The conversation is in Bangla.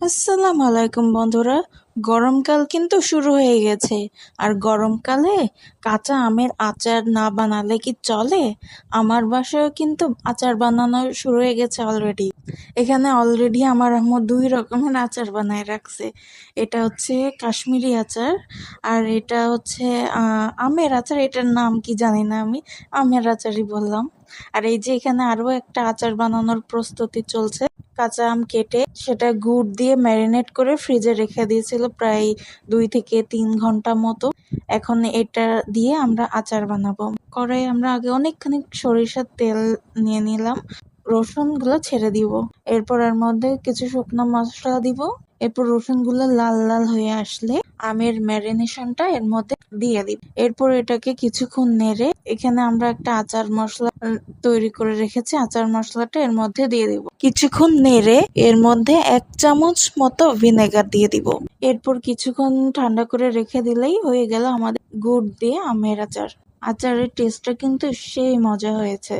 আসসালামু আলাইকুম বন্ধুরা। গরমকাল কিন্তু শুরু হয়ে গেছে। আর গরমকালে কাঁচা আমের আচার না বানালে কি চলে? আমার বাসায়ও কিন্তু আচার বানানো শুরু হয়ে গেছে অলরেডি। এখানে অলরেডি আমার আম্মু 2 রকমের আচার বানায় রাখছে। এটা হচ্ছে কাশ্মীরি আচার, আর এটা হচ্ছে আমের আচার। এটার নাম কি জানি না, আমি আমের আচারই বললাম। আর এই যে এখানে আরো একটা আচার বানানোর প্রস্তুতি চলছে। কাঁচা আম কেটে সেটা গুড় দিয়ে ম্যারিনেট করে ফ্রিজে রেখে দিয়েছিল প্রায় 2 থেকে 3 ঘন্টা মতো। এখন এটা দিয়ে আমরা আচার বানাবো। কড়াই আমরা আগে অনেকখানি সরিষার তেল নিয়ে নিলাম। রসুন গুলো ছেড়ে দিব, এরপর এর মধ্যে কিছু শুকনো মশলা দিব। এরপর রসুন গুলো লাল লাল হয়ে আসলে আমের ম্যারিনেশনটা এর মধ্যে দিয়ে দিব। এরপর এটাকে কিছুক্ষণ নেড়ে এখানে আমরা একটা আচার মশলা তৈরি করে রেখেছি। আচার মশলাটা এর মধ্যে দিয়ে দিব। কিছুক্ষণ নেড়ে এর মধ্যে 1 চামচ মতো ভিনেগার দিয়ে দিব। এরপর কিছুক্ষণ ঠান্ডা করে রেখে দিলেই হয়ে গেল আমাদের গুড় দিয়ে আমের আচার। আচারের টেস্টটা কিন্তু সেই মজা হয়েছে।